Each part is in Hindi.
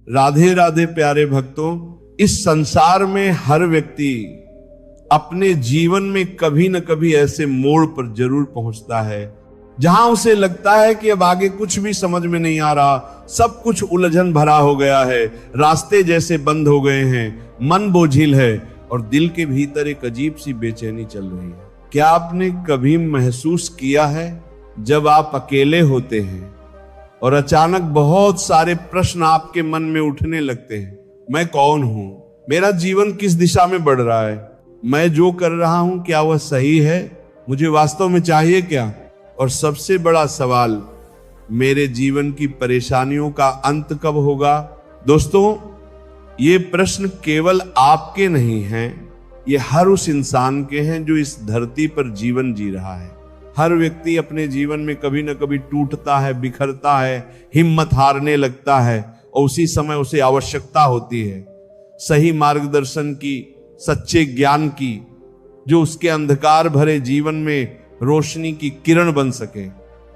राधे राधे प्यारे भक्तों, इस संसार में हर व्यक्ति अपने जीवन में कभी न कभी ऐसे मोड़ पर जरूर पहुंचता है जहां उसे लगता है कि अब आगे कुछ भी समझ में नहीं आ रहा, सब कुछ उलझन भरा हो गया है, रास्ते जैसे बंद हो गए हैं, मन बोझिल है और दिल के भीतर एक अजीब सी बेचैनी चल रही है। क्या आपने कभी महसूस किया है जब आप अकेले होते हैं और अचानक बहुत सारे प्रश्न आपके मन में उठने लगते हैं? मैं कौन हूं? मेरा जीवन किस दिशा में बढ़ रहा है? मैं जो कर रहा हूं क्या वह सही है? मुझे वास्तव में चाहिए क्या? और सबसे बड़ा सवाल, मेरे जीवन की परेशानियों का अंत कब होगा? दोस्तों, ये प्रश्न केवल आपके नहीं हैं, ये हर उस इंसान के हैं जो इस धरती पर जीवन जी रहा है। हर व्यक्ति अपने जीवन में कभी न कभी टूटता है, बिखरता है, हिम्मत हारने लगता है और उसी समय उसे आवश्यकता होती है सही मार्गदर्शन की, सच्चे ज्ञान की, जो उसके अंधकार भरे जीवन में रोशनी की किरण बन सके।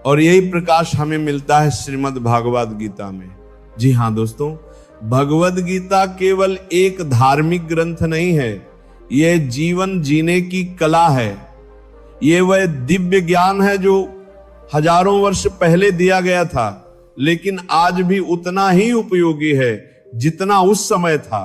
और यही प्रकाश हमें मिलता है श्रीमद् भागवत गीता में। जी हाँ दोस्तों, भगवद गीता केवल एक धार्मिक ग्रंथ नहीं है, यह जीवन जीने की कला है। ये वह दिव्य ज्ञान है जो हजारों वर्ष पहले दिया गया था, लेकिन आज भी उतना ही उपयोगी है जितना उस समय था।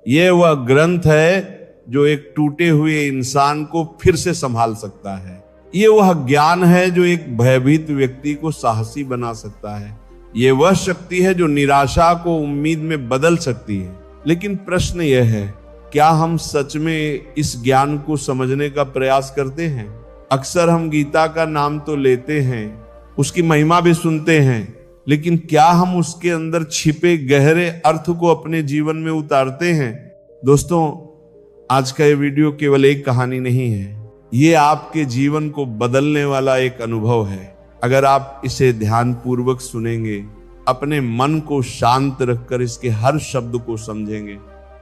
यह वह ग्रंथ है जो एक टूटे हुए इंसान को फिर से संभाल सकता है। ये वह ज्ञान है जो एक भयभीत व्यक्ति को साहसी बना सकता है। ये वह शक्ति है जो निराशा को उम्मीद में बदल सकती है। लेकिन प्रश्न यह है, क्या हम सच में इस ज्ञान को समझने का प्रयास करते हैं? अक्सर हम गीता का नाम तो लेते हैं, उसकी महिमा भी सुनते हैं, लेकिन क्या हम उसके अंदर छिपे गहरे अर्थ को अपने जीवन में उतारते हैं? दोस्तों, आज का ये वीडियो केवल एक कहानी नहीं है, ये आपके जीवन को बदलने वाला एक अनुभव है। अगर आप इसे ध्यानपूर्वक सुनेंगे, अपने मन को शांत रखकर इसके हर शब्द को समझेंगे,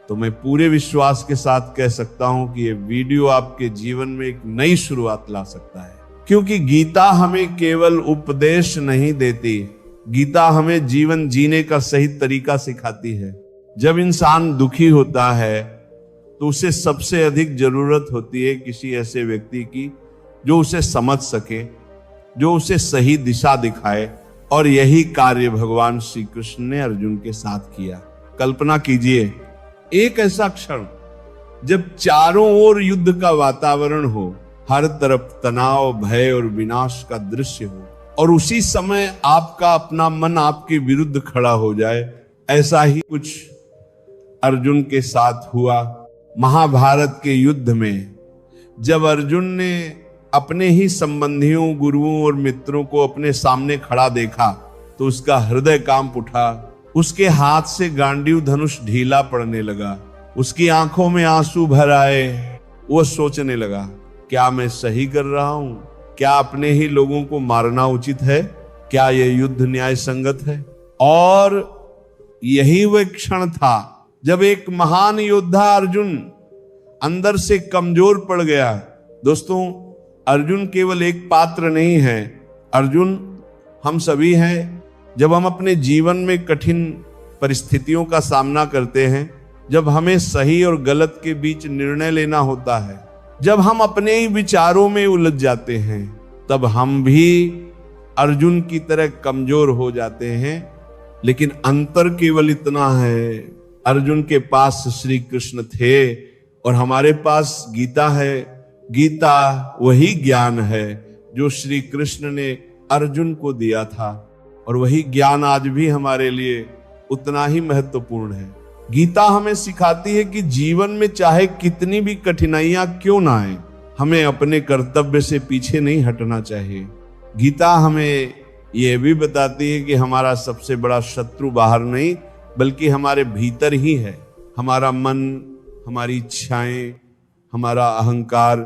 तो मैं पूरे विश्वास के साथ कह सकता हूं कि ये वीडियो आपके जीवन में एक नई शुरुआत ला सकता है। क्योंकि गीता हमें केवल उपदेश नहीं देती, गीता हमें जीवन जीने का सही तरीका सिखाती है। जब इंसान दुखी होता है तो उसे सबसे अधिक जरूरत होती है किसी ऐसे व्यक्ति की जो उसे समझ सके, जो उसे सही दिशा दिखाए। और यही कार्य भगवान श्री कृष्ण ने अर्जुन के साथ किया। कल्पना कीजिए, एक ऐसा क्षण जब चारों ओर युद्ध का वातावरण हो, हर तरफ तनाव, भय और विनाश का दृश्य हो, और उसी समय आपका अपना मन आपके विरुद्ध खड़ा हो जाए। ऐसा ही कुछ अर्जुन के साथ हुआ महाभारत के युद्ध में। जब अर्जुन ने अपने ही संबंधियों, गुरुओं और मित्रों को अपने सामने खड़ा देखा तो उसका हृदय कांप उठा। उसके हाथ से गांडीव धनुष ढीला पड़ने लगा, उसकी आंखों में आंसू भर आए। वो सोचने लगा, क्या मैं सही कर रहा हूं? क्या अपने ही लोगों को मारना उचित है? क्या यह युद्ध न्याय संगत है? और यही वह क्षण था जब एक महान योद्धा अर्जुन अंदर से कमजोर पड़ गया। दोस्तों, अर्जुन केवल एक पात्र नहीं है, अर्जुन हम सभी हैं। जब हम अपने जीवन में कठिन परिस्थितियों का सामना करते हैं, जब हमें सही और गलत के बीच निर्णय लेना होता है, जब हम अपने ही विचारों में उलझ जाते हैं, तब हम भी अर्जुन की तरह कमजोर हो जाते हैं। लेकिन अंतर केवल इतना है, अर्जुन के पास श्री कृष्ण थे और हमारे पास गीता है। गीता वही ज्ञान है जो श्री कृष्ण ने अर्जुन को दिया था, और वही ज्ञान आज भी हमारे लिए उतना ही महत्वपूर्ण है। गीता हमें सिखाती है कि जीवन में चाहे कितनी भी कठिनाइयां क्यों ना आए, हमें अपने कर्तव्य से पीछे नहीं हटना चाहिए। गीता हमें यह भी बताती है कि हमारा सबसे बड़ा शत्रु बाहर नहीं बल्कि हमारे भीतर ही है। हमारा मन, हमारी इच्छाएं, हमारा अहंकार।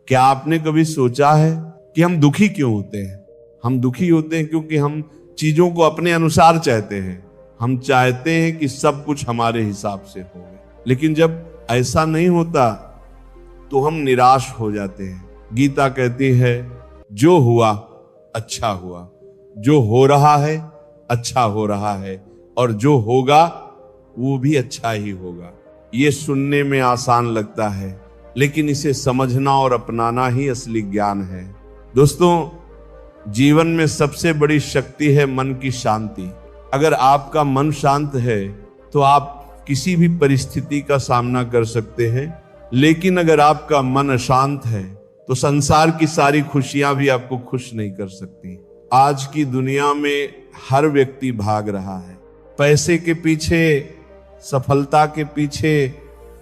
क्या आपने कभी सोचा है कि हम दुखी क्यों होते हैं? हम दुखी होते हैं क्योंकि हम चीजों को अपने अनुसार चाहते हैं। हम चाहते हैं कि सब कुछ हमारे हिसाब से हो, लेकिन जब ऐसा नहीं होता तो हम निराश हो जाते हैं। गीता कहती है, जो हुआ अच्छा हुआ, जो हो रहा है अच्छा हो रहा है, और जो होगा वो भी अच्छा ही होगा। ये सुनने में आसान लगता है, लेकिन इसे समझना और अपनाना ही असली ज्ञान है। दोस्तों, जीवन में सबसे बड़ी शक्ति है मन की शांति। अगर आपका मन शांत है तो आप किसी भी परिस्थिति का सामना कर सकते हैं, लेकिन अगर आपका मन अशांत है तो संसार की सारी खुशियां भी आपको खुश नहीं कर सकती। आज की दुनिया में हर व्यक्ति भाग रहा है, पैसे के पीछे, सफलता के पीछे,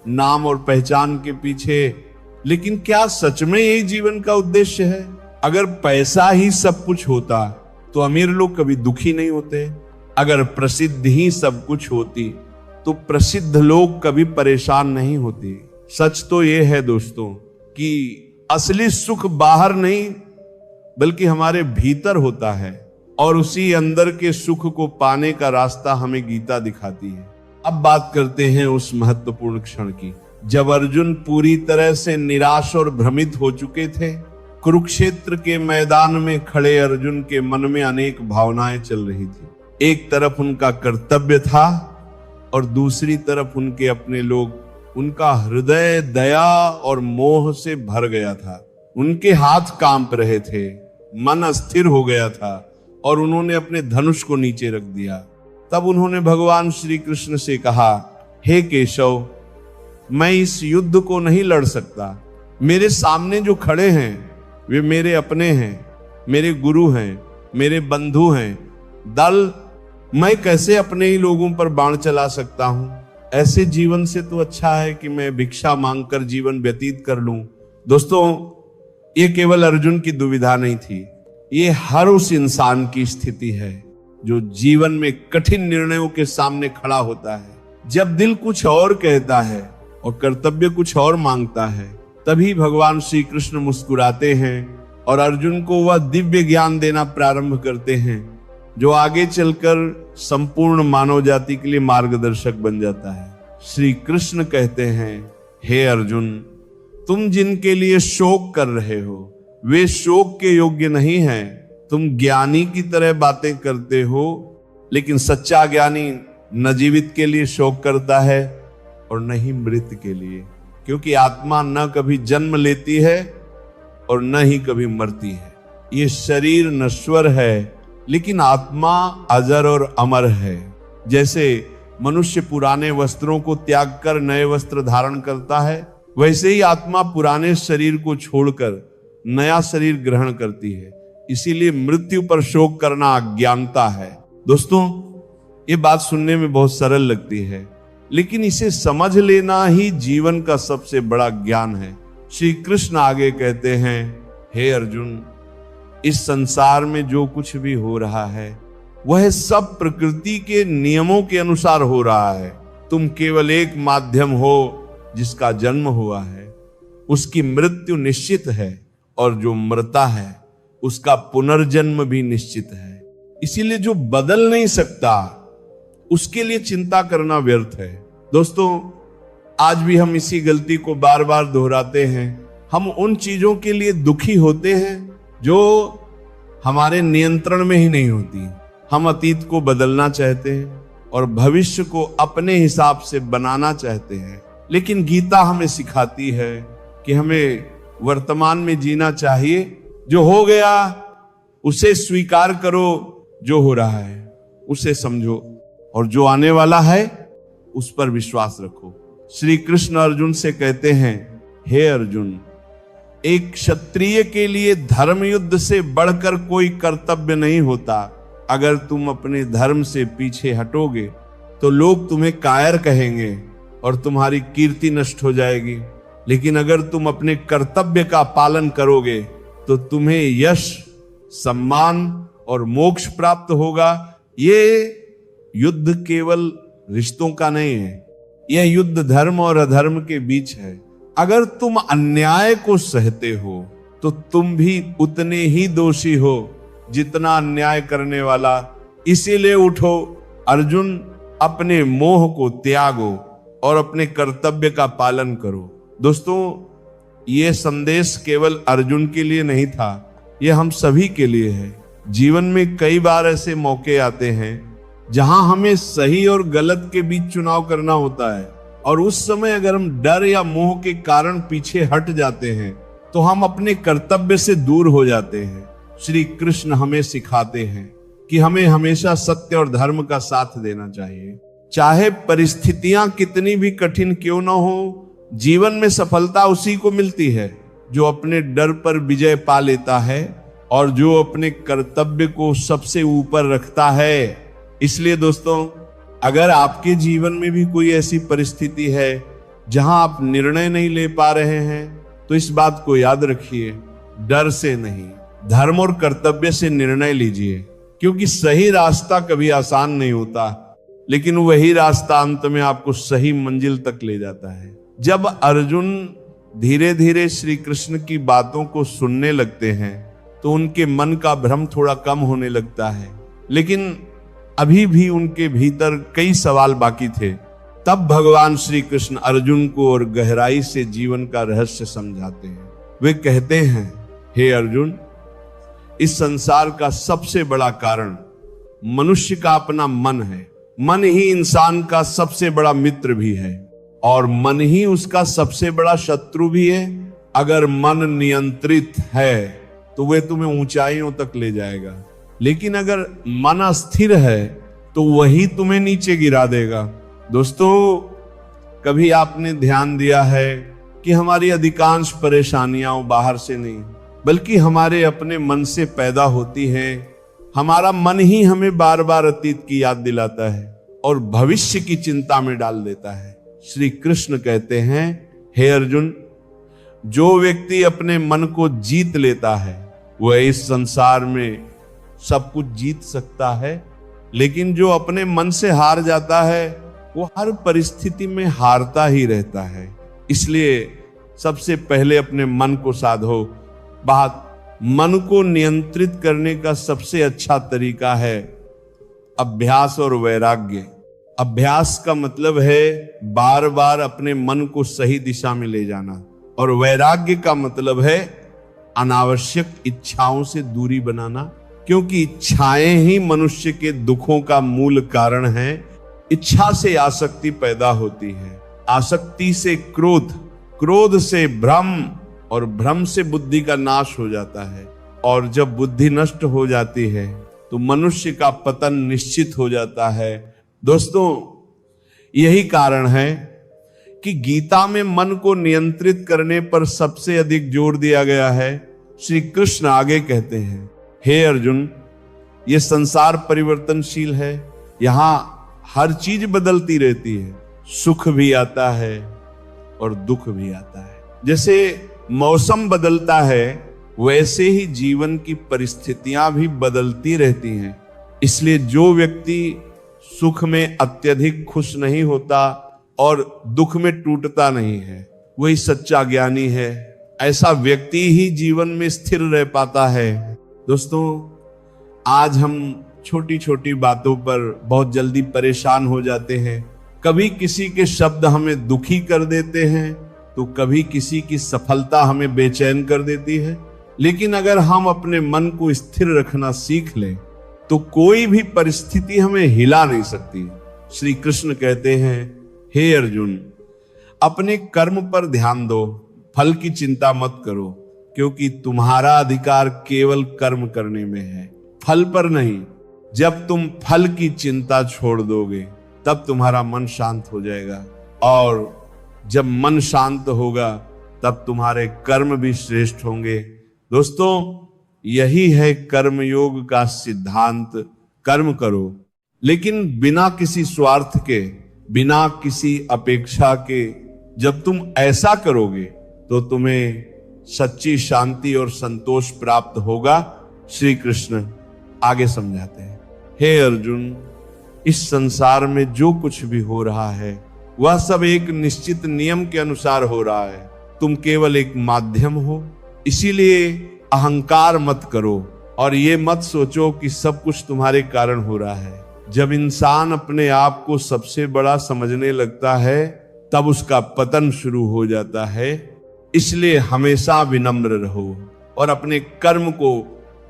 नाम और पहचान के पीछे। लेकिन क्या सच में यही जीवन का उद्देश्य है? अगर पैसा ही सब कुछ होता तो अमीर लोग कभी दुखी नहीं होते। अगर प्रसिद्ध ही सब कुछ होती तो प्रसिद्ध लोग कभी परेशान नहीं होते। सच तो यह है दोस्तों कि असली सुख बाहर नहीं बल्कि हमारे भीतर होता है, और उसी अंदर के सुख को पाने का रास्ता हमें गीता दिखाती है। अब बात करते हैं उस महत्वपूर्ण क्षण की, जब अर्जुन पूरी तरह से निराश और भ्रमित हो चुके थे। कुरुक्षेत्र के मैदान में खड़े अर्जुन के मन में अनेक भावनाएं चल रही थी। एक तरफ उनका कर्तव्य था और दूसरी तरफ उनके अपने लोग। उनका हृदय दया और मोह से भर गया था। उनके हाथ कांप रहे थे, मन अस्थिर हो गया था और उन्होंने अपने धनुष को नीचे रख दिया। तब उन्होंने भगवान श्री कृष्ण से कहा, हे केशव, मैं इस युद्ध को नहीं लड़ सकता। मेरे सामने जो खड़े हैं वे मेरे अपने हैं, मेरे गुरु हैं, मेरे बंधु हैं। दल, मैं कैसे अपने ही लोगों पर बाण चला सकता हूं? ऐसे जीवन से तो अच्छा है कि मैं भिक्षा मांगकर जीवन व्यतीत कर लूं। दोस्तों, ये केवल अर्जुन की दुविधा नहीं थी, ये हर उस इंसान की स्थिति है जो जीवन में कठिन निर्णयों के सामने खड़ा होता है। जब दिल कुछ और कहता है और कर्तव्य कुछ और मांगता है, तभी भगवान श्री कृष्ण मुस्कुराते हैं और अर्जुन को वह दिव्य ज्ञान देना प्रारंभ करते हैं जो आगे चलकर संपूर्ण मानव जाति के लिए मार्गदर्शक बन जाता है। श्री कृष्ण कहते हैं, हे अर्जुन, तुम जिनके लिए शोक कर रहे हो वे शोक के योग्य नहीं हैं। तुम ज्ञानी की तरह बातें करते हो, लेकिन सच्चा ज्ञानी न जीवित के लिए शोक करता है और न ही मृत के लिए, क्योंकि आत्मा न कभी जन्म लेती है और न ही कभी मरती है। ये शरीर नश्वर है, लेकिन आत्मा अजर और अमर है। जैसे मनुष्य पुराने वस्त्रों को त्याग कर नए वस्त्र धारण करता है, वैसे ही आत्मा पुराने शरीर को छोड़कर नया शरीर ग्रहण करती है। इसीलिए मृत्यु पर शोक करना अज्ञानता है। दोस्तों, ये बात सुनने में बहुत सरल लगती है, लेकिन इसे समझ लेना ही जीवन का सबसे बड़ा ज्ञान है। श्री कृष्ण आगे कहते हैं, हे अर्जुन, इस संसार में जो कुछ भी हो रहा है वह सब प्रकृति के नियमों के अनुसार हो रहा है। तुम केवल एक माध्यम हो जिसका जन्म हुआ है, उसकी मृत्यु निश्चित है और जो मरता है उसका पुनर्जन्म भी निश्चित है। इसीलिए जो बदल नहीं सकता उसके लिए चिंता करना व्यर्थ है। दोस्तों, आज भी हम इसी गलती को बार बार दोहराते हैं। हम उन चीजों के लिए दुखी होते हैं जो हमारे नियंत्रण में ही नहीं होती। हम अतीत को बदलना चाहते हैं और भविष्य को अपने हिसाब से बनाना चाहते हैं, लेकिन गीता हमें सिखाती है कि हमें वर्तमान में जीना चाहिए। जो हो गया उसे स्वीकार करो, जो हो रहा है उसे समझो, और जो आने वाला है उस पर विश्वास रखो। श्री कृष्ण अर्जुन से कहते हैं, हे अर्जुन, एक क्षत्रिय के लिए धर्म युद्ध से बढ़कर कोई कर्तव्य नहीं होता। अगर तुम अपने धर्म से पीछे हटोगे तो लोग तुम्हें कायर कहेंगे और तुम्हारी कीर्ति नष्ट हो जाएगी, लेकिन अगर तुम अपने कर्तव्य का पालन करोगे तो तुम्हें यश, सम्मान और मोक्ष प्राप्त होगा। ये युद्ध केवल रिश्तों का नहीं है, यह युद्ध धर्म और अधर्म के बीच है। अगर तुम अन्याय को सहते हो तो तुम भी उतने ही दोषी हो जितना अन्याय करने वाला। इसीलिए उठो अर्जुन, अपने मोह को त्यागो और अपने कर्तव्य का पालन करो। दोस्तों, यह संदेश केवल अर्जुन के लिए नहीं था, यह हम सभी के लिए है। जीवन में कई बार ऐसे मौके आते हैं जहां हमें सही और गलत के बीच चुनाव करना होता है, और उस समय अगर हम डर या मोह के कारण पीछे हट जाते हैं तो हम अपने कर्तव्य से दूर हो जाते हैं। श्री कृष्ण हमें सिखाते हैं कि हमें हमेशा सत्य और धर्म का साथ देना चाहिए। चाहे परिस्थितियां कितनी भी कठिन क्यों न हो, जीवन में सफलता उसी को मिलती है जो अपने डर पर विजय पा लेता है और जो अपने कर्तव्य को सबसे ऊपर रखता है। इसलिए दोस्तों, अगर आपके जीवन में भी कोई ऐसी परिस्थिति है जहां आप निर्णय नहीं ले पा रहे हैं, तो इस बात को याद रखिए, डर से नहीं, धर्म और कर्तव्य से निर्णय लीजिए। क्योंकि सही रास्ता कभी आसान नहीं होता, लेकिन वही रास्ता अंत में आपको सही मंजिल तक ले जाता है। जब अर्जुन धीरे धीरे श्री कृष्ण की बातों को सुनने लगते हैं तो उनके मन का भ्रम थोड़ा कम होने लगता है, लेकिन अभी भी उनके भीतर कई सवाल बाकी थे। तब भगवान श्री कृष्ण अर्जुन को और गहराई से जीवन का रहस्य समझाते हैं। वे कहते हैं, हे अर्जुन, इस संसार का सबसे बड़ा कारण मनुष्य का अपना मन है। मन ही इंसान का सबसे बड़ा मित्र भी है और मन ही उसका सबसे बड़ा शत्रु भी है। अगर मन नियंत्रित है तो वह तुम्हें ऊंचाइयों तक ले जाएगा, लेकिन अगर मन अस्थिर है तो वही तुम्हें नीचे गिरा देगा। दोस्तों, कभी आपने ध्यान दिया है कि हमारी अधिकांश परेशानियां बाहर से नहीं बल्कि हमारे अपने मन से पैदा होती हैं। हमारा मन ही हमें बार बार अतीत की याद दिलाता है और भविष्य की चिंता में डाल देता है। श्री कृष्ण कहते हैं, हे अर्जुन, जो व्यक्ति अपने मन को जीत लेता है वह इस संसार में सब कुछ जीत सकता है, लेकिन जो अपने मन से हार जाता है वो हर परिस्थिति में हारता ही रहता है। इसलिए सबसे पहले अपने मन को साधो। मन को नियंत्रित करने का सबसे अच्छा तरीका है अभ्यास और वैराग्य। अभ्यास का मतलब है बार बार अपने मन को सही दिशा में ले जाना, और वैराग्य का मतलब है अनावश्यक इच्छाओं से दूरी बनाना, क्योंकि इच्छाएं ही मनुष्य के दुखों का मूल कारण है। इच्छा से आसक्ति पैदा होती है, आसक्ति से क्रोध, क्रोध से भ्रम, और भ्रम से बुद्धि का नाश हो जाता है। और जब बुद्धि नष्ट हो जाती है तो मनुष्य का पतन निश्चित हो जाता है। दोस्तों, यही कारण है कि गीता में मन को नियंत्रित करने पर सबसे अधिक जोर दिया गया है। श्री कृष्ण आगे कहते हैं, हे अर्जुन, ये संसार परिवर्तनशील है, यहां हर चीज बदलती रहती है, सुख भी आता है और दुख भी आता है। जैसे मौसम बदलता है वैसे ही जीवन की परिस्थितियां भी बदलती रहती हैं। इसलिए जो व्यक्ति सुख में अत्यधिक खुश नहीं होता और दुख में टूटता नहीं है वही सच्चा ज्ञानी है। ऐसा व्यक्ति ही जीवन में स्थिर रह पाता है। दोस्तों, आज हम छोटी छोटी बातों पर बहुत जल्दी परेशान हो जाते हैं। कभी किसी के शब्द हमें दुखी कर देते हैं तो कभी किसी की सफलता हमें बेचैन कर देती है। लेकिन अगर हम अपने मन को स्थिर रखना सीख लें तो कोई भी परिस्थिति हमें हिला नहीं सकती। श्री कृष्ण कहते हैं, हे अर्जुन, अपने कर्म पर ध्यान दो, फल की चिंता मत करो, क्योंकि तुम्हारा अधिकार केवल कर्म करने में है, फल पर नहीं। जब तुम फल की चिंता छोड़ दोगे तब तुम्हारा मन शांत हो जाएगा, और जब मन शांत होगा तब तुम्हारे कर्म भी श्रेष्ठ होंगे। दोस्तों, यही है कर्म योग का सिद्धांत। कर्म करो, लेकिन बिना किसी स्वार्थ के, बिना किसी अपेक्षा के। जब तुम ऐसा करोगे तो तुम्हें सच्ची शांति और संतोष प्राप्त होगा। श्री कृष्ण आगे समझाते हैं, हे अर्जुन, इस संसार में जो कुछ भी हो रहा है वह सब एक निश्चित नियम के अनुसार हो रहा है। तुम केवल एक माध्यम हो, इसीलिए अहंकार मत करो और ये मत सोचो कि सब कुछ तुम्हारे कारण हो रहा है। जब इंसान अपने आप को सबसे बड़ा समझने लगता है तब उसका पतन शुरू हो जाता है। इसलिए हमेशा विनम्र रहो और अपने कर्म को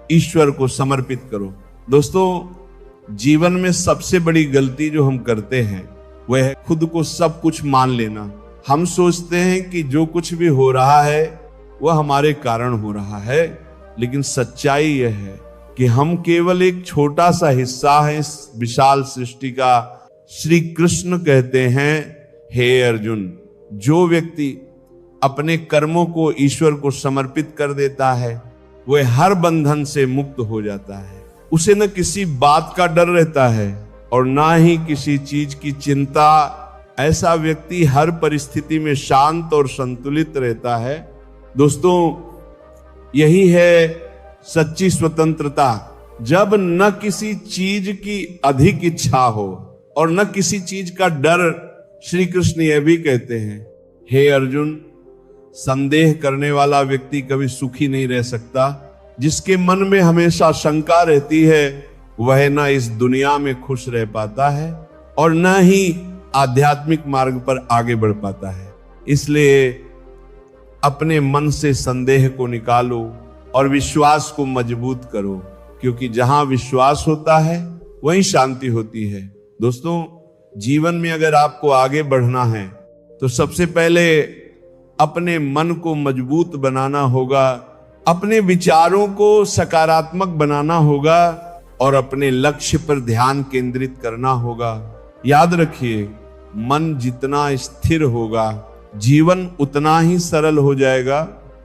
ईश्वर को समर्पित करो। दोस्तों, जीवन में सबसे बड़ी गलती जो हम करते हैं वह है खुद को सब कुछ मान लेना। हम सोचते हैं कि जो कुछ भी हो रहा है वह हमारे कारण हो रहा है, लेकिन सच्चाई यह है कि हम केवल एक छोटा सा हिस्सा है इस विशाल सृष्टि का। श्री कृष्ण कहते हैं, हे अर्जुन, जो व्यक्ति अपने कर्मों को ईश्वर को समर्पित कर देता है वह हर बंधन से मुक्त हो जाता है। उसे न किसी बात का डर रहता है और ना ही किसी चीज की चिंता। ऐसा व्यक्ति हर परिस्थिति में शांत और संतुलित रहता है। दोस्तों, यही है सच्ची स्वतंत्रता, जब न किसी चीज की अधिक इच्छा हो और न किसी चीज का डर। श्री कृष्ण यह भी कहते हैं, हे अर्जुन, संदेह करने वाला व्यक्ति कभी सुखी नहीं रह सकता। जिसके मन में हमेशा शंका रहती है वह न इस दुनिया में खुश रह पाता है और न ही आध्यात्मिक मार्ग पर आगे बढ़ पाता है। इसलिए अपने मन से संदेह को निकालो और विश्वास को मजबूत करो, क्योंकि जहां विश्वास होता है वहीं शांति होती है। दोस्तों, जीवन में अगर आपको आगे बढ़ना है तो सबसे पहले अपने मन को मजबूत बनाना होगा, अपने विचारों को सकारात्मक बनाना होगा और अपने लक्ष्य पर ध्यान केंद्रित करना होगा। याद रखिए, मन जितना स्थिर होगा जीवन उतना ही सरल हो जाएगा।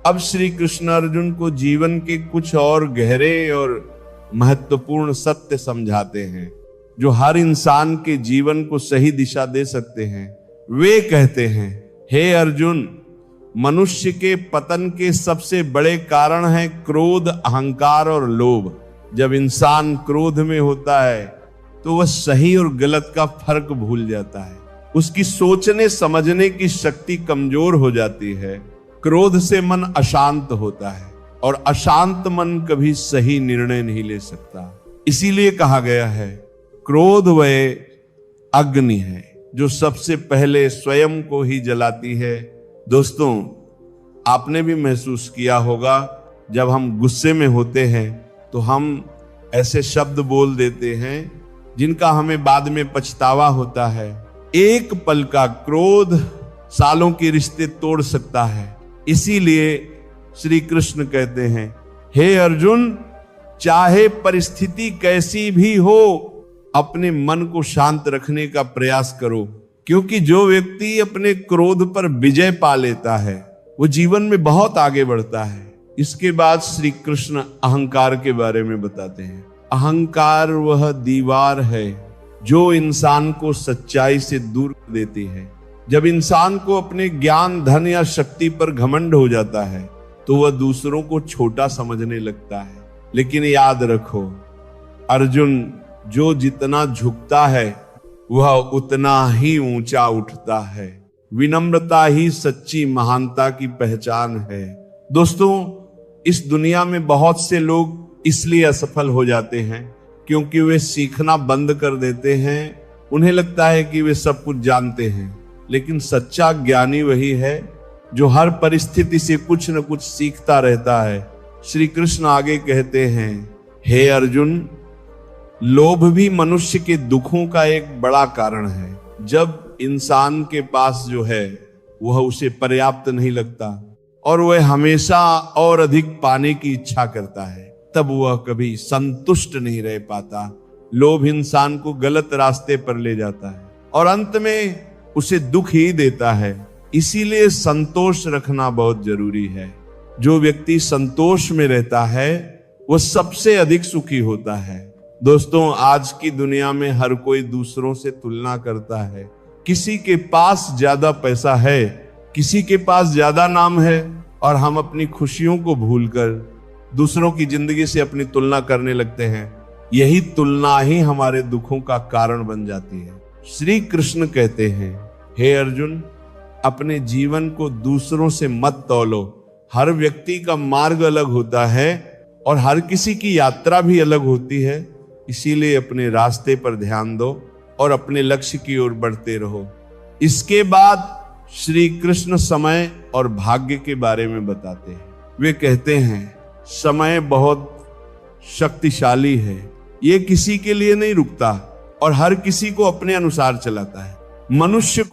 अब श्री कृष्ण अर्जुन को जीवन के कुछ और गहरे और महत्वपूर्ण सत्य समझाते हैं जो हर इंसान के जीवन को सही दिशा दे सकते हैं। वे कहते हैं, हे अर्जुन, मनुष्य के पतन के सबसे बड़े कारण है क्रोध, अहंकार और लोभ। जब इंसान क्रोध में होता है तो वह सही और गलत का फर्क भूल जाता है। उसकी सोचने समझने की शक्ति कमजोर हो जाती है। क्रोध से मन अशांत होता है और अशांत मन कभी सही निर्णय नहीं ले सकता। इसीलिए कहा गया है, क्रोध वह अग्नि है जो सबसे पहले स्वयं को ही जलाती है। दोस्तों, आपने भी महसूस किया होगा, जब हम गुस्से में होते हैं तो हम ऐसे शब्द बोल देते हैं जिनका हमें बाद में पछतावा होता है। एक पल का क्रोध सालों के रिश्ते तोड़ सकता है। इसीलिए श्री कृष्ण कहते हैं, हे अर्जुन, चाहे परिस्थिति कैसी भी हो, अपने मन को शांत रखने का प्रयास करो, क्योंकि जो व्यक्ति अपने क्रोध पर विजय पा लेता है वो जीवन में बहुत आगे बढ़ता है। इसके बाद श्री कृष्ण अहंकार के बारे में बताते हैं। अहंकार वह दीवार है जो इंसान को सच्चाई से दूर देती है। जब इंसान को अपने ज्ञान, धन या शक्ति पर घमंड हो जाता है तो वह दूसरों को छोटा समझने लगता है। लेकिन याद रखो अर्जुन, जो जितना झुकता है वह उतना ही ऊंचा उठता है। विनम्रता ही सच्ची महानता की पहचान है। दोस्तों, इस दुनिया में बहुत से लोग इसलिए असफल हो जाते हैं क्योंकि वे सीखना बंद कर देते हैं। उन्हें लगता है कि वे सब कुछ जानते हैं, लेकिन सच्चा ज्ञानी वही है जो हर परिस्थिति से कुछ न कुछ सीखता रहता है। श्री कृष्ण आगे कहते हैं, हे अर्जुन, लोभ भी मनुष्य के दुखों का एक बड़ा कारण है। जब इंसान के पास जो है वह उसे पर्याप्त नहीं लगता और वह हमेशा और अधिक पाने की इच्छा करता है, तब वह कभी संतुष्ट नहीं रह पाता। लोभ इंसान को गलत रास्ते पर ले जाता है और अंत में उसे दुख ही देता है। इसीलिए संतोष रखना बहुत जरूरी है। जो व्यक्ति संतोष में रहता है वह सबसे अधिक सुखी होता है। दोस्तों, आज की दुनिया में हर कोई दूसरों से तुलना करता है। किसी के पास ज्यादा पैसा है, किसी के पास ज्यादा नाम है, और हम अपनी खुशियों को भूलकर दूसरों की जिंदगी से अपनी तुलना करने लगते हैं। यही तुलना ही हमारे दुखों का कारण बन जाती है। श्री कृष्ण कहते हैं, हे अर्जुन, अपने जीवन को दूसरों से मत तौलो। हर व्यक्ति का मार्ग अलग होता है और हर किसी की यात्रा भी अलग होती है। इसीलिए अपने रास्ते पर ध्यान दो और अपने लक्ष्य की ओर बढ़ते रहो। इसके बाद श्री कृष्ण समय और भाग्य के बारे में बताते हैं। वे कहते हैं, समय बहुत शक्तिशाली है, ये किसी के लिए नहीं रुकता और हर किसी को अपने अनुसार चलाता है। मनुष्य